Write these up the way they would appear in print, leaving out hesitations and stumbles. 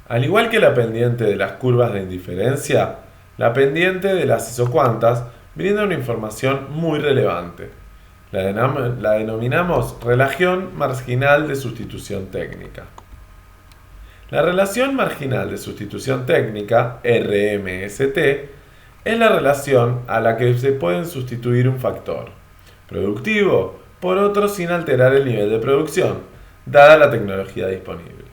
Al igual que la pendiente de las curvas de indiferencia, la pendiente de las isocuantas brinda una información muy relevante. La denominamos relación marginal de sustitución técnica. La relación marginal de sustitución técnica, RMST, es la relación a la que se pueden sustituir un factor productivo por otro sin alterar el nivel de producción, dada la tecnología disponible.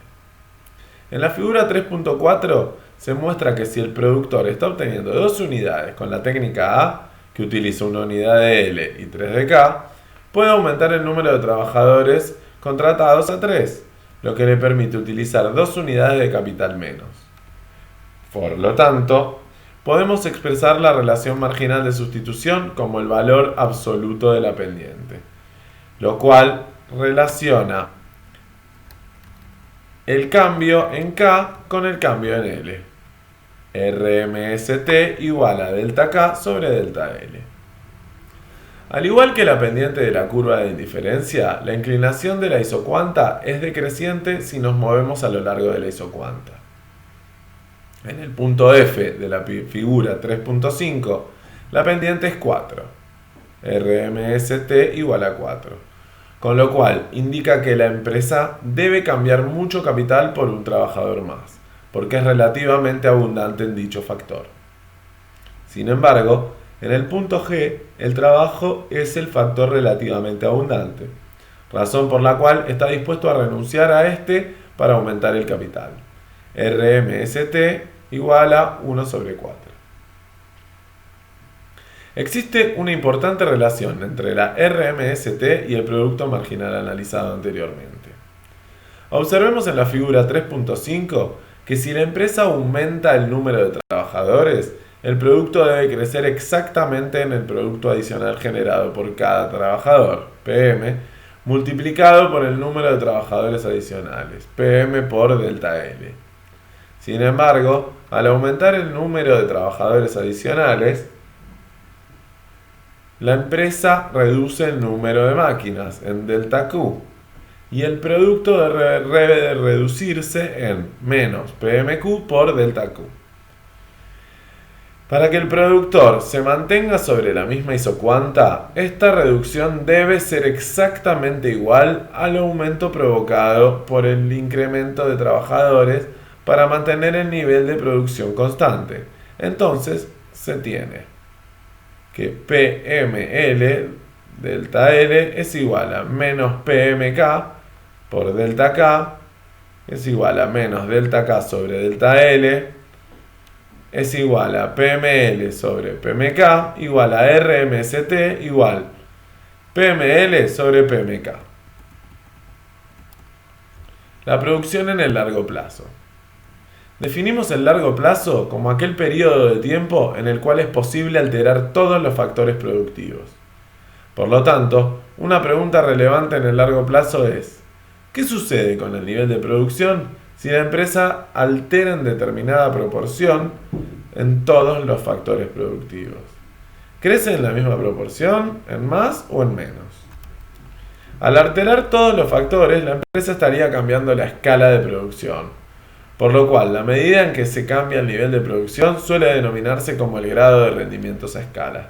En la figura 3.4 se muestra que si el productor está obteniendo 2 unidades con la técnica A, que utiliza una unidad de L y 3 de K, puede aumentar el número de trabajadores contratados a 3, lo que le permite utilizar 2 unidades de capital menos. Por lo tanto, podemos expresar la relación marginal de sustitución como el valor absoluto de la pendiente, lo cual relaciona el cambio en K con el cambio en L. RMST igual a delta K sobre delta L. Al igual que la pendiente de la curva de indiferencia, la inclinación de la isocuanta es decreciente si nos movemos a lo largo de la isocuanta. En el punto F de la figura 3.5, la pendiente es 4. RMST igual a 4. Con lo cual indica que la empresa debe cambiar mucho capital por un trabajador más, porque es relativamente abundante en dicho factor. Sin embargo, en el punto G, el trabajo es el factor relativamente abundante, razón por la cual está dispuesto a renunciar a este para aumentar el capital. RMST igual a 1 sobre 4. Existe una importante relación entre la RMST y el producto marginal analizado anteriormente. Observemos en la figura 3.5 que si la empresa aumenta el número de trabajadores, el producto debe crecer exactamente en el producto adicional generado por cada trabajador, PM, multiplicado por el número de trabajadores adicionales, PM por delta L. Sin embargo, al aumentar el número de trabajadores adicionales, la empresa reduce el número de máquinas en delta Q y el producto debe de reducirse en menos PMQ por delta Q. Para que el productor se mantenga sobre la misma isocuanta, esta reducción debe ser exactamente igual al aumento provocado por el incremento de trabajadores para mantener el nivel de producción constante. Entonces, se tiene que PML delta L es igual a menos PMK por delta K es igual a menos delta K sobre delta L es igual a PML sobre PMK igual a RMST igual PML sobre PMK. La producción en el largo plazo. Definimos el largo plazo como aquel periodo de tiempo en el cual es posible alterar todos los factores productivos. Por lo tanto, una pregunta relevante en el largo plazo es: ¿qué sucede con el nivel de producción si la empresa altera en determinada proporción en todos los factores productivos? ¿Crece en la misma proporción, en más o en menos? Al alterar todos los factores, la empresa estaría cambiando la escala de producción. Por lo cual, la medida en que se cambia el nivel de producción suele denominarse como el grado de rendimientos a escala.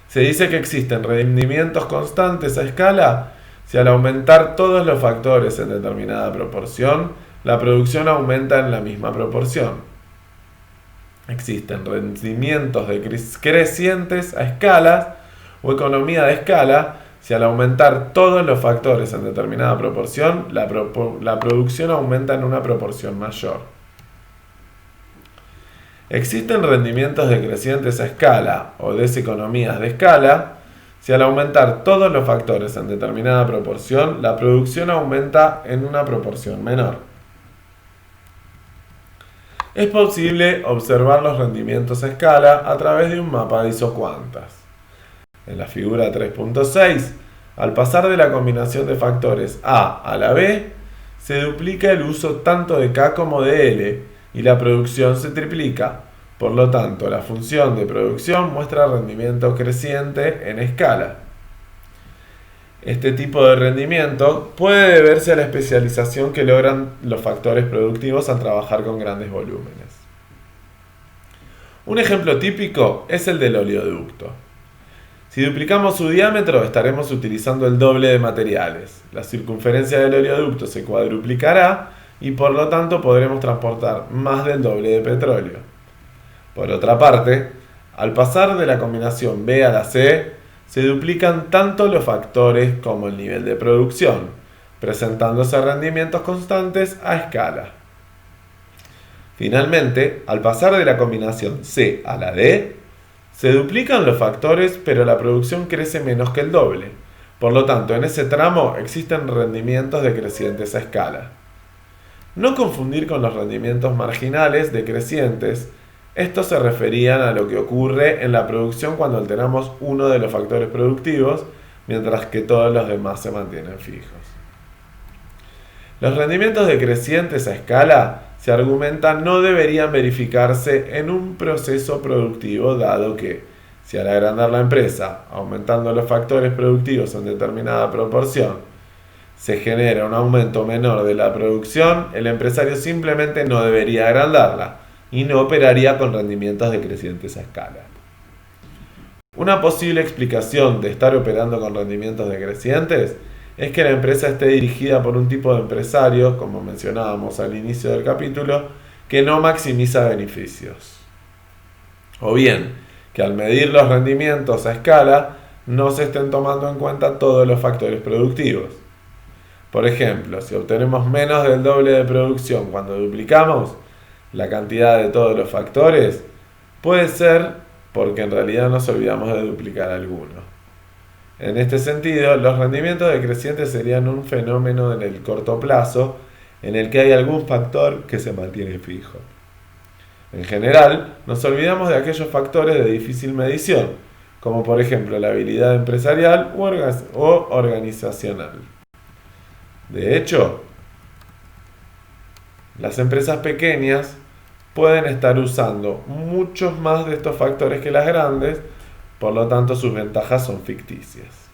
Se dice que existen rendimientos constantes a escala si al aumentar todos los factores en determinada proporción, la producción aumenta en la misma proporción. Existen rendimientos crecientes a escalas o economía de escala si al aumentar todos los factores en determinada proporción, la producción aumenta en una proporción mayor. Existen rendimientos decrecientes a escala o deseconomías de escala si al aumentar todos los factores en determinada proporción, la producción aumenta en una proporción menor. Es posible observar los rendimientos a escala a través de un mapa de isocuantas. En la figura 3.6, al pasar de la combinación de factores A a la B, se duplica el uso tanto de K como de L y la producción se triplica. Por lo tanto, la función de producción muestra rendimiento creciente en escala. Este tipo de rendimiento puede deberse a la especialización que logran los factores productivos al trabajar con grandes volúmenes. Un ejemplo típico es el del oleoducto. Si duplicamos su diámetro, estaremos utilizando el doble de materiales. La circunferencia del oleoducto se cuadruplicará y por lo tanto podremos transportar más del doble de petróleo. Por otra parte, al pasar de la combinación B a la C, se duplican tanto los factores como el nivel de producción, presentándose rendimientos constantes a escala. Finalmente, al pasar de la combinación C a la D, se duplican los factores, pero la producción crece menos que el doble. Por lo tanto, en ese tramo existen rendimientos decrecientes a escala. No confundir con los rendimientos marginales decrecientes. Estos se referían a lo que ocurre en la producción cuando alteramos uno de los factores productivos, mientras que todos los demás se mantienen fijos. Los rendimientos decrecientes a escala se argumenta no deberían verificarse en un proceso productivo, dado que, si al agrandar la empresa, aumentando los factores productivos en determinada proporción, se genera un aumento menor de la producción, el empresario simplemente no debería agrandarla y no operaría con rendimientos decrecientes a escala. Una posible explicación de estar operando con rendimientos decrecientes es que la empresa esté dirigida por un tipo de empresario, como mencionábamos al inicio del capítulo, que no maximiza beneficios. O bien, que al medir los rendimientos a escala, no se estén tomando en cuenta todos los factores productivos. Por ejemplo, si obtenemos menos del doble de producción cuando duplicamos la cantidad de todos los factores, puede ser porque en realidad nos olvidamos de duplicar alguno. En este sentido, los rendimientos decrecientes serían un fenómeno en el corto plazo en el que hay algún factor que se mantiene fijo. En general, nos olvidamos de aquellos factores de difícil medición, como por ejemplo la habilidad empresarial o organizacional. De hecho, las empresas pequeñas pueden estar usando muchos más de estos factores que las grandes, por lo tanto sus ventajas son ficticias.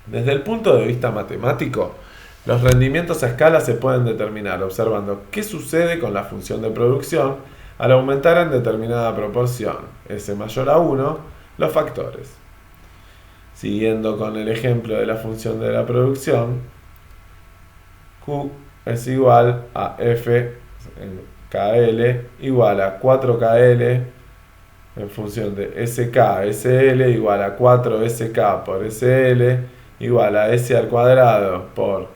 Desde el punto de vista matemático, los rendimientos a escala se pueden determinar observando qué sucede con la función de producción al aumentar en determinada proporción, S mayor a 1, los factores. Siguiendo con el ejemplo de la función de la producción, Q es igual a F en KL igual a 4KL en función de SK, SL igual a 4SK por SL igual a S al cuadrado por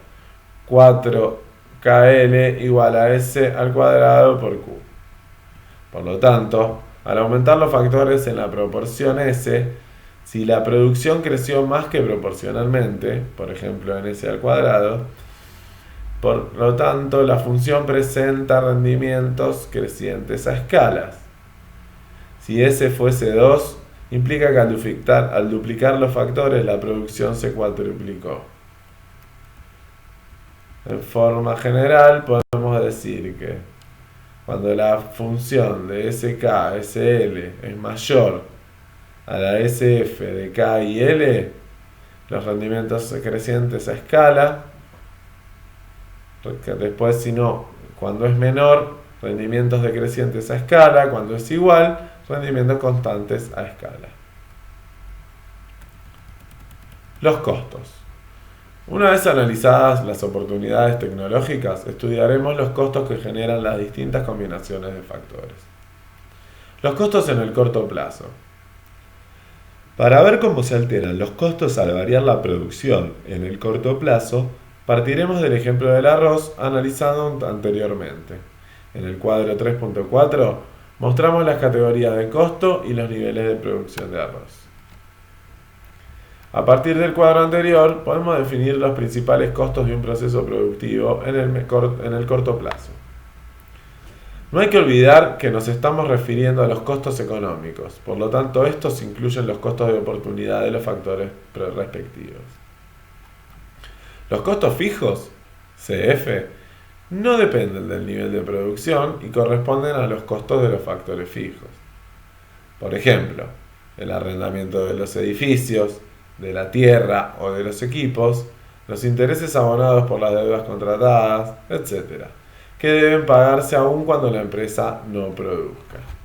4KL igual a S al cuadrado por Q. Por lo tanto, al aumentar los factores en la proporción S, si la producción creció más que proporcionalmente, por ejemplo en S al cuadrado, por lo tanto la función presenta rendimientos crecientes a escalas. Si S fuese 2, implica que al duplicar los factores la producción se cuadruplicó. En forma general podemos decir que cuando la función de SK, SL es mayor a la SF de K y L, los rendimientos crecientes a escala. Después, si no, cuando es menor, rendimientos decrecientes a escala. Cuando es igual, rendimientos constantes a escala. Los costos. Una vez analizadas las oportunidades tecnológicas, estudiaremos los costos que generan las distintas combinaciones de factores. Los costos en el corto plazo. Para ver cómo se alteran los costos al variar la producción en el corto plazo, partiremos del ejemplo del arroz analizado anteriormente. En el cuadro 3.4 mostramos las categorías de costo y los niveles de producción de arroz. A partir del cuadro anterior podemos definir los principales costos de un proceso productivo en el corto plazo. No hay que olvidar que nos estamos refiriendo a los costos económicos, por lo tanto estos incluyen los costos de oportunidad de los factores respectivos. Los costos fijos, CF, no dependen del nivel de producción y corresponden a los costos de los factores fijos. Por ejemplo, el arrendamiento de los edificios, de la tierra o de los equipos, los intereses abonados por las deudas contratadas, etc., que deben pagarse aún cuando la empresa no produzca.